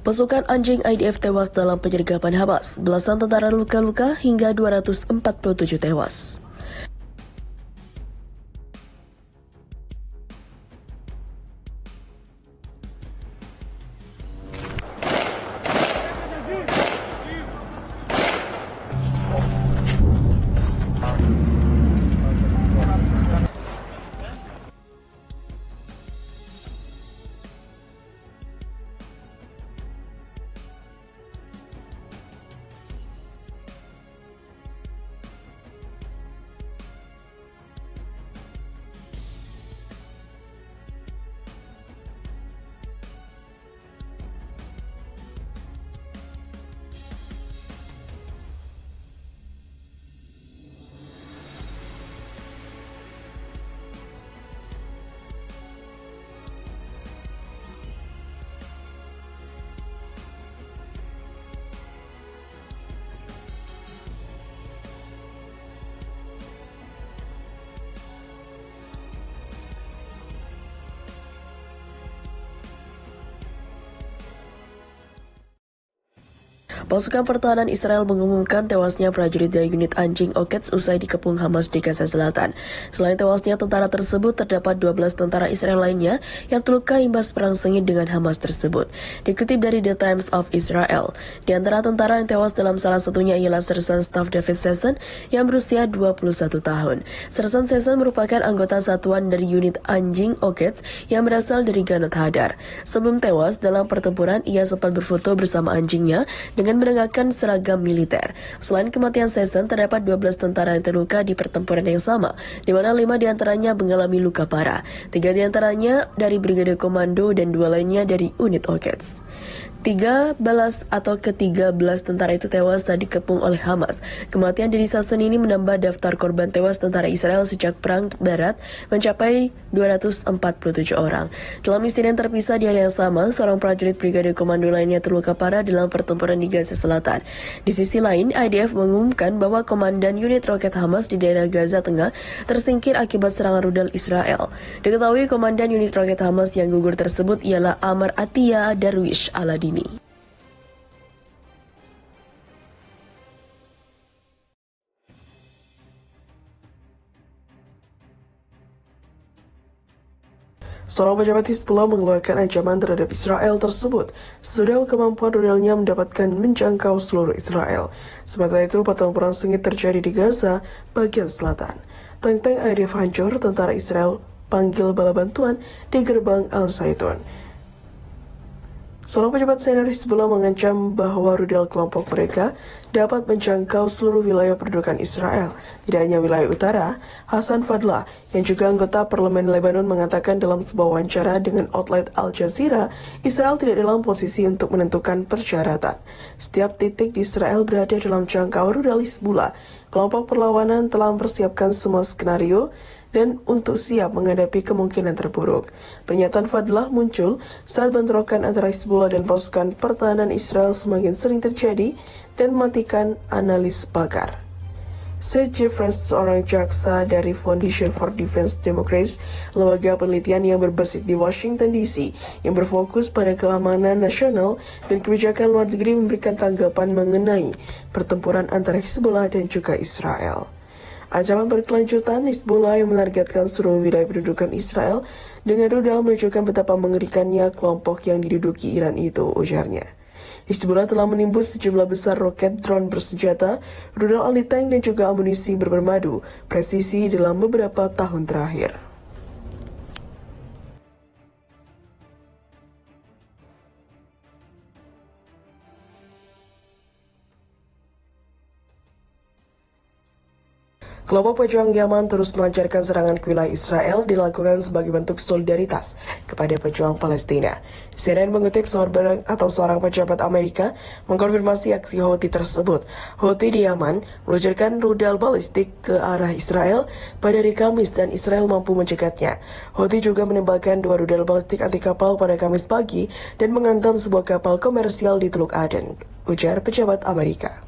Pasukan anjing IDF tewas dalam penyergapan Hamas, belasan tentara luka-luka hingga 247 tewas. Pasukan pertahanan Israel mengumumkan tewasnya prajurit dari unit anjing Oquets usai dikepung Hamas di Gaza Selatan. Selain tewasnya tentara tersebut, terdapat 12 tentara Israel lainnya yang terluka imbas perang sengit dengan Hamas tersebut. Dikutip dari The Times of Israel, di antara tentara yang tewas dalam salah satunya ialah Sersan Staff David Sesson yang berusia 21 tahun. Sersan Sesson merupakan anggota satuan dari unit anjing Oquets yang berasal dari Ganot Hadar. Sebelum tewas dalam pertempuran, ia sempat berfoto bersama anjingnya dengan mengenakan seragam militer. Selain kematian Sesson, terdapat 12 tentara yang terluka di pertempuran yang sama, di mana 5 diantaranya mengalami luka parah. 3 diantaranya dari Brigade Komando dan 2 lainnya dari unit Oquets. 13 tentara itu tewas saat dikepung oleh Hamas. Kematian dari Sesson ini menambah daftar korban tewas tentara Israel sejak Perang Darat mencapai 247 orang. Dalam insiden terpisah di hari yang sama, seorang prajurit Brigade Komando lainnya terluka parah dalam pertempuran di Gaza Selatan. Di sisi lain, IDF mengumumkan bahwa komandan unit roket Hamas di daerah Gaza Tengah tersingkir akibat serangan rudal Israel. Diketahui komandan unit roket Hamas yang gugur tersebut ialah Amar Atiyah Darwish Aladini. Seorang pejabat Hizbullah mengeluarkan ancaman terhadap Israel tersebut sudah kemampuan rudalnya menjangkau seluruh Israel. Sementara itu, pertempuran sengit terjadi di Gaza bagian selatan. Tank-tank IDF hancur, tentara Israel panggil bala bantuan di gerbang Al-Zaitun. Seorang pejabat senior Hizbullah mengancam bahwa rudal kelompok mereka dapat menjangkau seluruh wilayah pendudukan Israel, tidak hanya wilayah utara. Hassan Fadlah, yang juga anggota parlemen Lebanon, mengatakan dalam sebuah wawancara dengan outlet Al Jazeera, Israel tidak dalam posisi untuk menentukan persyaratan. Setiap titik di Israel berada dalam jangkau rudal Hizbullah. Kelompok perlawanan telah mempersiapkan semua skenario dan untuk siap menghadapi kemungkinan terburuk. Pernyataan Fadlah muncul saat bentrokan antara Hizbullah dan pasukan pertahanan Israel semakin sering terjadi dan mematikan analis pakar. Seth Jeffress, seorang jaksa dari Foundation for Defense Democracy, lembaga penelitian yang berbasis di Washington DC, yang berfokus pada keamanan nasional dan kebijakan luar negeri, memberikan tanggapan mengenai pertempuran antara Hizbullah dan juga Israel. Ancaman berkelanjutan Hizbullah yang menargetkan seluruh wilayah pendudukan Israel dengan rudal menunjukkan betapa mengerikannya kelompok yang diduduki Iran itu, ujarnya. Hizbullah telah menimbun sejumlah besar roket drone bersenjata, rudal anti-tank dan juga amunisi bermadu presisi dalam beberapa tahun terakhir. Kelompok pejuang Yaman terus melancarkan serangan ke wilayah Israel dilakukan sebagai bentuk solidaritas kepada pejuang Palestina. CNN mengutip seorang pejabat Amerika mengkonfirmasi aksi Houthi tersebut. Houthi di Yaman meluncurkan rudal balistik ke arah Israel pada hari Kamis dan Israel mampu mencegatnya. Houthi juga menembakkan 2 rudal balistik anti kapal pada Kamis pagi dan menghantam sebuah kapal komersial di Teluk Aden, ujar pejabat Amerika.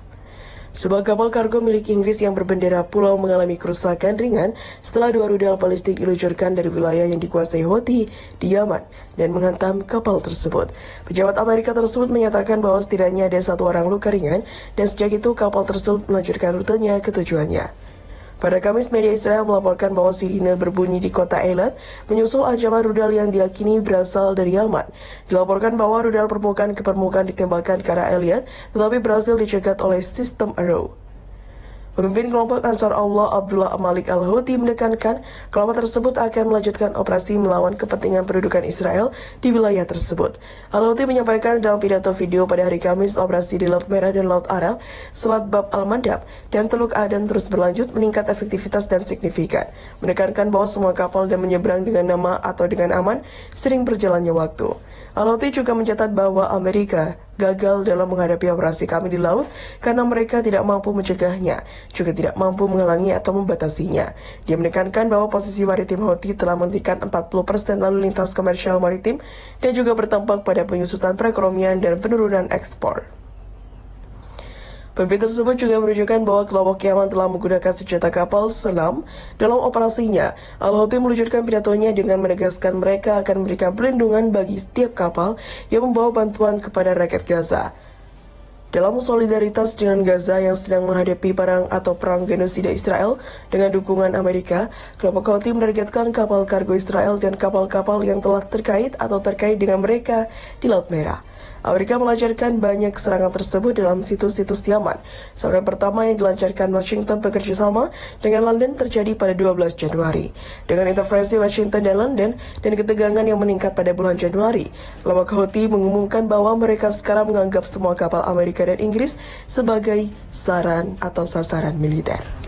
Sebuah kapal kargo milik Inggris yang berbendera pulau mengalami kerusakan ringan setelah 2 rudal balistik diluncurkan dari wilayah yang dikuasai Houthi di Yaman dan menghantam kapal tersebut. Pejabat Amerika tersebut menyatakan bahwa setidaknya ada 1 orang luka ringan dan sejak itu kapal tersebut melanjutkan rutenya ke tujuannya. Pada Kamis, media Israel melaporkan bahwa sirine berbunyi di kota Eilat, menyusul ancaman rudal yang diyakini berasal dari Yaman. Dilaporkan bahwa rudal permukaan ke permukaan ditembakkan ke arah Eilat, tetapi berhasil dicegat oleh sistem Arrow. Pemimpin kelompok Ansar Allah Abdullah Malik Al-Houthi menekankan kelompok tersebut akan melanjutkan operasi melawan kepentingan pendudukan Israel di wilayah tersebut. Al-Houthi menyampaikan dalam pidato video pada hari Kamis operasi di Laut Merah dan Laut Arab, Selat Bab Al-Mandab, dan Teluk Aden terus berlanjut meningkat efektivitas dan signifikan. Menekankan bahwa semua kapal yang menyeberang dengan nama atau dengan aman sering berjalannya waktu. Al-Houthi juga mencatat bahwa Amerika gagal dalam menghadapi operasi kami di laut karena mereka tidak mampu mencegahnya, juga tidak mampu menghalangi atau membatasinya. Dia menekankan bahwa posisi maritim Houthi telah menghentikan 40% lalu lintas komersial maritim dan juga berdampak pada penyusutan perekonomian dan penurunan ekspor. Pemimpin tersebut juga menunjukkan bahwa kelompok Yaman telah menggunakan senjata kapal selam dalam operasinya. Al-Houthi meluncurkan pidatonya dengan menegaskan mereka akan memberikan perlindungan bagi setiap kapal yang membawa bantuan kepada rakyat Gaza. Dalam solidaritas dengan Gaza yang sedang menghadapi perang genosida Israel dengan dukungan Amerika, kelompok Houthi menargetkan kapal kargo Israel dan kapal-kapal yang telah terkait atau terkait dengan mereka di Laut Merah. Amerika melancarkan banyak serangan tersebut dalam situs-situs Yaman. Serangan pertama yang dilancarkan Washington bekerja sama dengan London terjadi pada 12 Januari. Dengan intervensi Washington dan London dan ketegangan yang meningkat pada bulan Januari, kelompok Houthi mengumumkan bahwa mereka sekarang menganggap semua kapal Amerika dan Inggris sebagai saran atau sasaran militer.